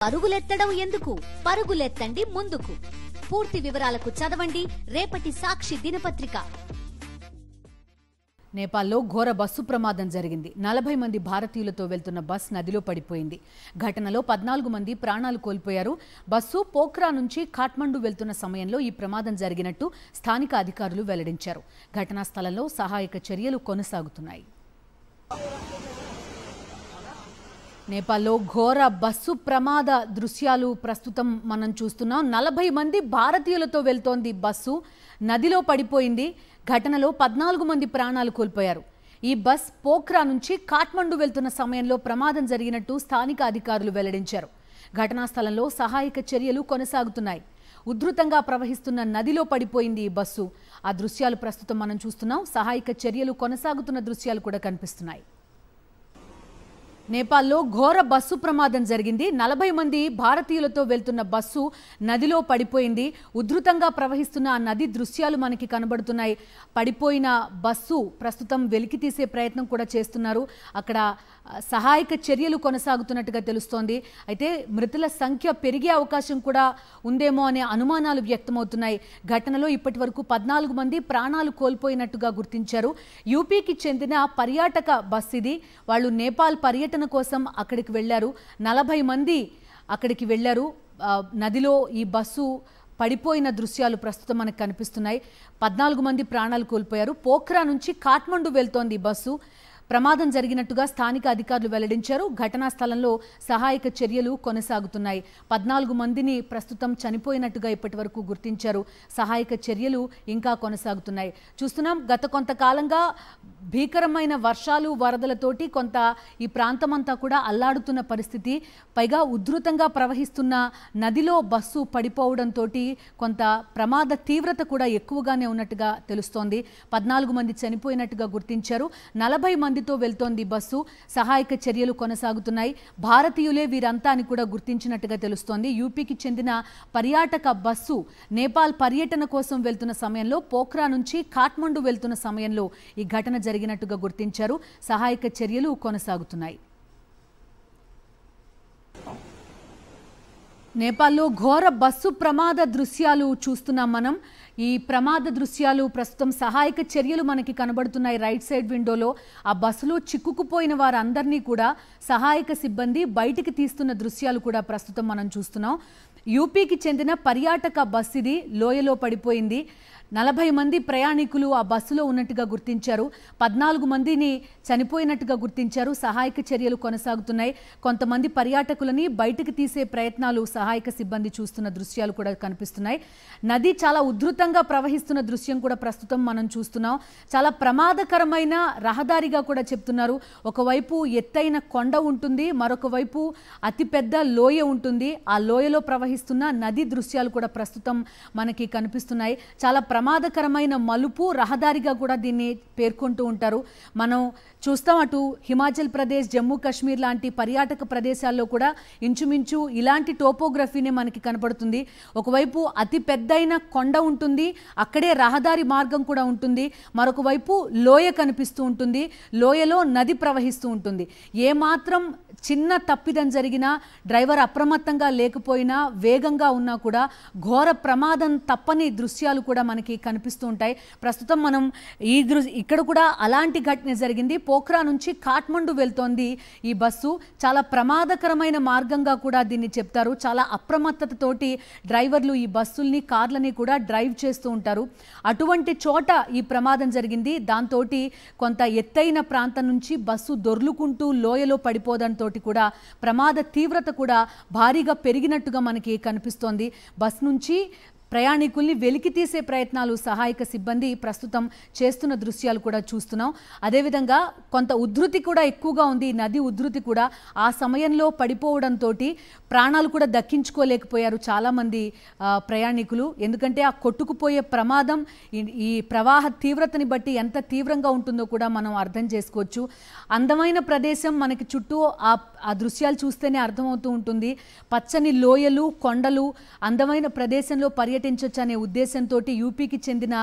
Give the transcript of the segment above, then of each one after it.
పరుగులెత్తడం ఎందుకు? పరుగులెత్తండి ముందుకు. పూర్తి వివరాలకు చదవండి రేపటి సాక్షి దినపత్రిక. నేపాల్లో ఘోర బస్సు ప్రమాదం జరిగింది. 40 మంది భారతీయులతో వెళ్తున్న బస్ నదిలో పడిపోయింది. ఘటనలో 14 మంది ప్రాణాలు కోల్పోయారు. బస్సు పోఖ్రా నుంచి ఖాట్మండు వెళ్తున్న సమయంలో ఈ ప్రమాదం జరిగినట్టు స్థానిక అధికారులు వెల్లడించారు. ఘటనా స్థలంలో సహాయక చర్యలు కొనసాగుతున్నాయి. నేపాల్లో ఘోర బస్సు ప్రమాద దృశ్యాలు ప్రస్తుతం మనం చూస్తున్నాం. 40 మంది భారతీయులతో వెళ్తోంది బస్సు, నదిలో పడిపోయింది. ఘటనలో 14 మంది ప్రాణాలు కోల్పోయారు. ఈ బస్ పోఖ్రా నుంచి ఖాట్మండు వెళ్తున్న సమయంలో ప్రమాదం జరిగినట్టు స్థానిక అధికారులు వెల్లడించారు. ఘటనా స్థలంలో సహాయక చర్యలు కొనసాగుతున్నాయి. ఉధృతంగా ప్రవహిస్తున్న నదిలో పడిపోయింది ఈ బస్సు. ఆ దృశ్యాలు ప్రస్తుతం మనం చూస్తున్నాం. సహాయక చర్యలు కొనసాగుతున్న దృశ్యాలు కూడా కనిపిస్తున్నాయి. నేపాల్లో ఘోర బస్సు ప్రమాదం జరిగింది. 40 మంది భారతీయులతో వెళ్తున్న బస్సు నదిలో పడిపోయింది. ఉధృతంగా ప్రవహిస్తున్న ఆ నది దృశ్యాలు మనకి కనబడుతున్నాయి. పడిపోయిన బస్సు ప్రస్తుతం వెలికి తీసే ప్రయత్నం కూడా చేస్తున్నారు. అక్కడ సహాయక చర్యలు కొనసాగుతున్నట్టుగా తెలుస్తోంది. అయితే మృతుల సంఖ్య పెరిగే అవకాశం కూడా ఉందేమో అనే అనుమానాలు వ్యక్తమవుతున్నాయి. ఘటనలో ఇప్పటి వరకు 14 మంది ప్రాణాలు కోల్పోయినట్టుగా గుర్తించారు. యూపీకి చెందిన పర్యాటక బస్ ఇది. వాళ్ళు నేపాల్ పర్యటన కోసం అక్కడికి వెళ్లారు. 40 మంది అక్కడికి వెళ్లారు. నదిలో ఈ బస్సు పడిపోయిన దృశ్యాలు ప్రస్తుతం మనకు కనిపిస్తున్నాయి. 14 మంది ప్రాణాలు కోల్పోయారు. పోఖ్రా నుంచి ఖాట్మండు వెళ్తోంది ఈ బస్సు. ప్రమాదం జరిగినట్టుగా స్థానిక అధికారులు వెల్లడించారు. ఘటనా స్థలంలో సహాయక చర్యలు కొనసాగుతున్నాయి. 14 మందిని ప్రస్తుతం చనిపోయినట్టుగా ఇప్పటి వరకు గుర్తించారు. సహాయక చర్యలు ఇంకా కొనసాగుతున్నాయి. చూస్తున్నాం, గత కొంతకాలంగా భీకరమైన వర్షాలు వరదలతోటి కొంత ఈ ప్రాంతమంతా కూడా అల్లాడుతున్న పరిస్థితి. పైగా ఉధృతంగా ప్రవహిస్తున్న నదిలో బస్సు పడిపోవడంతో కొంత ప్రమాద తీవ్రత కూడా ఎక్కువగానే ఉన్నట్టుగా తెలుస్తోంది. 14 మంది చనిపోయినట్టుగా గుర్తించారు. 40 మందితో వెళ్తోంది బస్సు. సహాయక చర్యలు కొనసాగుతున్నాయి. భారతీయులే వీరంతా అని కూడా గుర్తించినట్టుగా తెలుస్తోంది. యూపీకి చెందిన పర్యాటక బస్సు నేపాల్ పర్యటన కోసం వెళ్తున్న సమయంలో పోఖ్రా నుంచి ఖాట్మండు వెళ్తున్న సమయంలో ఈ ఘటన జరిగినట్టుగా గుర్తించారు. సహాయక చర్యలు కొనసాగుతున్నాయి. నేపాల్లో ఘోర బస్సు ప్రమాద దృశ్యాలు చూస్తున్నాం మనం. ఈ ప్రమాద దృశ్యాలు ప్రస్తుతం సహాయక చర్యలు మనకి కనబడుతున్నాయి. రైట్ సైడ్ విండోలో ఆ బస్సులో చిక్కుకుపోయిన వారందరినీ కూడా సహాయక సిబ్బంది బయటికి తీస్తున్న దృశ్యాలు కూడా ప్రస్తుతం మనం చూస్తున్నాం. యూపీకి చెందిన పర్యాటక బస్సు ఇది లోయలో పడిపోయింది. 40 మంది ప్రయాణికులు ఆ బస్సులో ఉన్నట్టుగా గుర్తించారు. 14 మందిని చనిపోయినట్టుగా గుర్తించారు. సహాయక చర్యలు కొనసాగుతున్నాయి. కొంతమంది పర్యాటకులని బయటకు తీసే ప్రయత్నాలు సహాయక సిబ్బంది చూస్తున్న దృశ్యాలు కూడా కనిపిస్తున్నాయి. నది చాలా ఉధృతంగా ప్రవహిస్తున్న దృశ్యం కూడా ప్రస్తుతం మనం చూస్తున్నాం. చాలా ప్రమాదకరమైన రహదారిగా కూడా చెప్తున్నారు. ఒకవైపు ఎత్తైన కొండ ఉంటుంది, మరొక వైపు అతిపెద్ద లోయ ఉంటుంది. ఆ లోయలో ప్రవహిస్తున్న నది దృశ్యాలు కూడా ప్రస్తుతం మనకి కనిపిస్తున్నాయి. చాలా ప్రమాదకరమైన మలుపు రహదారిగా కూడా దీన్ని పేర్కొంటూ ఉంటారు. మనం చూస్తాం, అటు హిమాచల్ ప్రదేశ్, జమ్మూ కాశ్మీర్ లాంటి పర్యాటక ప్రదేశాల్లో కూడా ఇంచుమించు ఇలాంటి టోపోగ్రఫీనే మనకి కనపడుతుంది. ఒకవైపు అతి పెద్దైన కొండ ఉంటుంది, అక్కడే రహదారి మార్గం కూడా ఉంటుంది. మరొక వైపు లోయ కనిపిస్తూ ఉంటుంది, లోయలో నది ప్రవహిస్తూ ఉంటుంది. ఏమాత్రం చిన్న తప్పిదం జరిగినా, డ్రైవర్ అప్రమత్తంగా లేకపోయినా, వేగంగా ఉన్నా కూడా ఘోర ప్రమాదం తప్పని దృశ్యాలు కూడా మనకి కనిపిస్తూ ఉంటాయి. ప్రస్తుతం మనం ఇక్కడ కూడా అలాంటి ఘటన జరిగింది. పోఖ్రా నుంచి ఖాట్మండు వెళ్తోంది ఈ బస్సు. చాలా ప్రమాదకరమైన మార్గంగా కూడా దీన్ని చెప్తారు. చాలా అప్రమత్తతతోటి డ్రైవర్లు ఈ బస్సుల్ని, కార్లని కూడా డ్రైవ్ చేస్తూ ఉంటారు. అటువంటి చోట ఈ ప్రమాదం జరిగింది. దాంతో కొంత ఎత్తైన ప్రాంతం నుంచి బస్సు దొర్లుకుంటూ లోయలో పడిపోవడంతో కూడా ప్రమాద తీవ్రత కూడా భారీగా పెరిగినట్టుగా మనకి కనిపిస్తోంది. బస్ నుంచి ప్రయాణికుల్ని వెలికి తీసే ప్రయత్నాలు సహాయక సిబ్బంది ప్రస్తుతం చేస్తున్న దృశ్యాలు కూడా చూస్తున్నాం. అదేవిధంగా కొంత ఉధృతి కూడా ఎక్కువగా ఉంది, నది ఉధృతి కూడా. ఆ సమయంలో పడిపోవడంతో ప్రాణాలు కూడా దక్కించుకోలేకపోయారు చాలామంది ప్రయాణికులు. ఎందుకంటే ఆ కొట్టుకుపోయే ప్రమాదం ఈ ప్రవాహ తీవ్రతని బట్టి ఎంత తీవ్రంగా ఉంటుందో కూడా మనం అర్థం చేసుకోవచ్చు. అందమైన ప్రదేశం మనకి చుట్టూ ఆ దృశ్యాలు చూస్తేనే అర్థమవుతూ ఉంటుంది. పచ్చని లోయలు, కొండలు, అందమైన ప్రదేశంలో పర్యటన పర్యటించవచ్చు అనే ఉద్దేశంతో యూపీకి చెందిన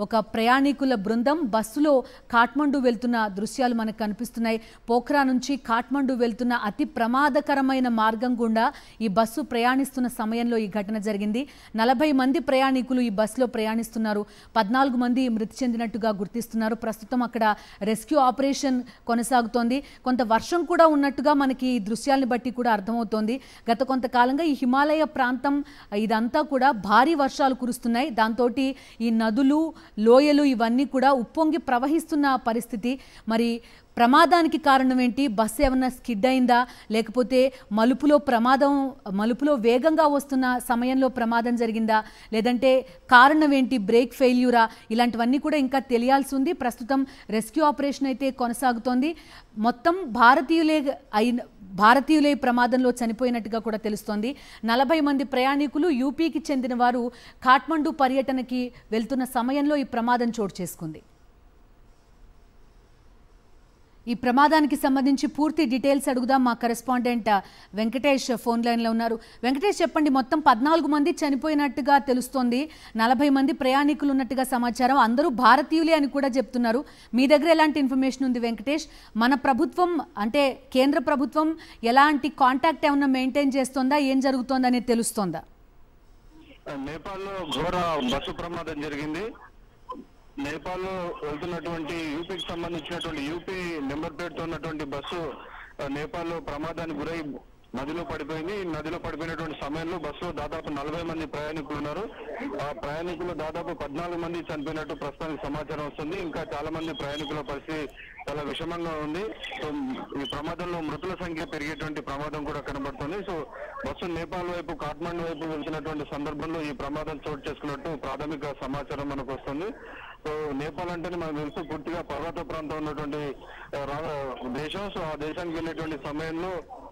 ఒక ప్రయాణికుల బృందం బస్సులో కాఠ్మండు వెళ్తున్న దృశ్యాలు మనకు కనిపిస్తున్నాయి. పోఖ్రా నుంచి కాఠ్మండు వెళ్తున్న అతి ప్రమాదకరమైన మార్గం గుండా ఈ బస్సు ప్రయాణిస్తున్న సమయంలో ఈ ఘటన జరిగింది. 40 మంది ప్రయాణికులు ఈ బస్సులో ప్రయాణిస్తున్నారు. 14 మంది మృతి చెందినట్టుగా గుర్తిస్తున్నారు. ప్రస్తుతం అక్కడ రెస్క్యూ ఆపరేషన్ కొనసాగుతోంది. కొంత వర్షం కూడా ఉన్నట్టుగా మనకి ఈ దృశ్యాలను బట్టి కూడా అర్థమవుతోంది. గత కొంతకాలంగా ఈ హిమాలయ ప్రాంతం ఇదంతా కూడా భారీ వర్షాలు కురుస్తున్నాయి. దాంతో ఈ నదులు, లోయలు ఇవన్నీ కూడా ఉప్పొంగి ప్రవహిస్తున్న పరిస్థితి. మరి ప్రమాదానికి కారణం ఏంటి? బస్సు ఏమన్నా స్కిడ్ అయిందా, లేకపోతే మలుపులో వేగంగా వస్తున్న సమయంలో ప్రమాదం జరిగిందా, లేదంటే కారణం ఏంటి? బ్రేక్ ఫెయిల్యూరా? ఇలాంటివన్నీ కూడా ఇంకా తెలియాల్సి ఉంది. ప్రస్తుతం రెస్క్యూ ఆపరేషన్ అయితే కొనసాగుతోంది. మొత్తం భారతీయులే ప్రమాదంలో చనిపోయినట్టుగా కూడా తెలుస్తోంది. 40 మంది ప్రయాణికులు యూపీకి చెందిన వారు కాఠ్మండు పర్యటనకి వెళ్తున్న సమయంలో ఈ ప్రమాదం చోటు చేసుకుంది. ఈ ప్రమాదానికి సంబంధించి పూర్తి డీటెయిల్స్ అడుగుదాం. మా కరెస్పాండెంట్ వెంకటేష్ ఫోన్ లైన్లో ఉన్నారు. వెంకటేష్, చెప్పండి. మొత్తం 14 మంది చనిపోయినట్టుగా తెలుస్తోంది. 40 మంది ప్రయాణికులు ఉన్నట్టుగా సమాచారం. అందరూ భారతీయులే అని కూడా చెప్తున్నారు. మీ దగ్గర ఎలాంటి ఇన్ఫర్మేషన్ ఉంది వెంకటేష్? మన ప్రభుత్వం అంటే కేంద్ర ప్రభుత్వం ఎలాంటి కాంటాక్ట్ ఏమన్నా మెయింటైన్ చేస్తోందా? ఏం జరుగుతోందా అనేది తెలుస్తోందా? నేపాల్లో ఘోర బస్సు ప్రమాదం జరిగింది. నేపాల్ లో వెళ్తున్నటువంటి యూపీకి సంబంధించినటువంటి యూపీ నెంబర్ ప్లేట్ తో ఉన్నటువంటి బస్సు నేపాల్ లో ప్రమాదానికి గురై నదిలో పడిపోయింది. నదిలో పడిపోయినటువంటి సమయంలో బస్సులో దాదాపు 40 మంది ప్రయాణికులు ఉన్నారు. ఆ ప్రయాణికులు దాదాపు 14 మంది చనిపోయినట్టు ప్రస్తుతానికి సమాచారం వస్తుంది. ఇంకా చాలా మంది ప్రయాణికుల పరిస్థితి చాలా విషమంగా ఉంది. సో ఈ ప్రమాదంలో మృతుల సంఖ్య పెరిగేటువంటి ప్రమాదం కూడా కనబడుతుంది. సో బస్సు నేపాల్ వైపు, కాఠ్మండు వైపు వెళ్తున్నటువంటి సందర్భంలో ఈ ప్రమాదం చోటు చేసుకున్నట్టు ప్రాథమిక సమాచారం మనకు వస్తుంది. సో నేపాల్ అంటేనే మనకు తెలుసు పూర్తిగా పర్వత ప్రాంతం ఉన్నటువంటి దేశం. సో ఆ దేశానికి వెళ్ళేటువంటి సమయంలో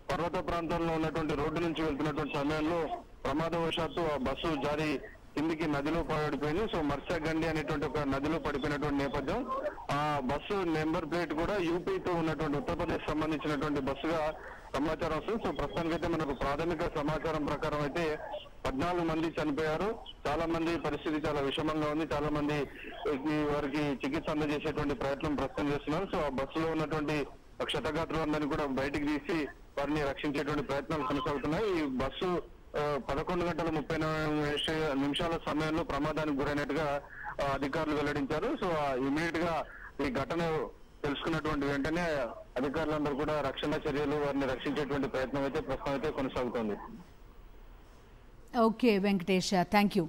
పర్వత ప్రాంతంలో ఉన్నటువంటి రోడ్డు నుంచి వెళ్తున్నటువంటి సమయంలో ప్రమాదవశాత్తు ఆ బస్సు జారి కిందికి నదిలో పడిపోయింది. సో మర్సాగండి అనేటువంటి ఒక నదిలో పడిపోయినటువంటి నేపథ్యం. ఆ బస్సు నెంబర్ ప్లేట్ కూడా యూపీతో ఉన్నటువంటి ఉత్తరప్రదేశ్ సంబంధించినటువంటి బస్సుగా సమాచారం వస్తుంది. సో ప్రస్తుతానికైతే మనకు ప్రాథమిక సమాచారం ప్రకారం అయితే 14 మంది చనిపోయారు. చాలా మంది పరిస్థితి చాలా విషమంగా ఉంది. చాలా మంది వారికి చికిత్స అందజేసేటువంటి ప్రయత్నం ప్రస్తుతం చేస్తున్నారు. సో ఆ బస్సులో ఉన్నటువంటి క్షతగాత్రులందరినీ కూడా బయటికి తీసి వారిని రక్షించేటువంటి ప్రయత్నాలు కొనసాగుతున్నాయి. ఈ బస్సు 11:30 సమయంలో ప్రమాదానికి గురైనట్టుగా అధికారులు వెల్లడించారు. సో ఇమీడియట్ గా ఈ ఘటన తెలుసుకున్నటువంటి వెంటనే అధికారులందరూ కూడా రక్షణ చర్యలు, వారిని రక్షించేటువంటి ప్రయత్నం అయితే ప్రస్తుతం అయితే కొనసాగుతోంది. Okay Venkatesh, thank you.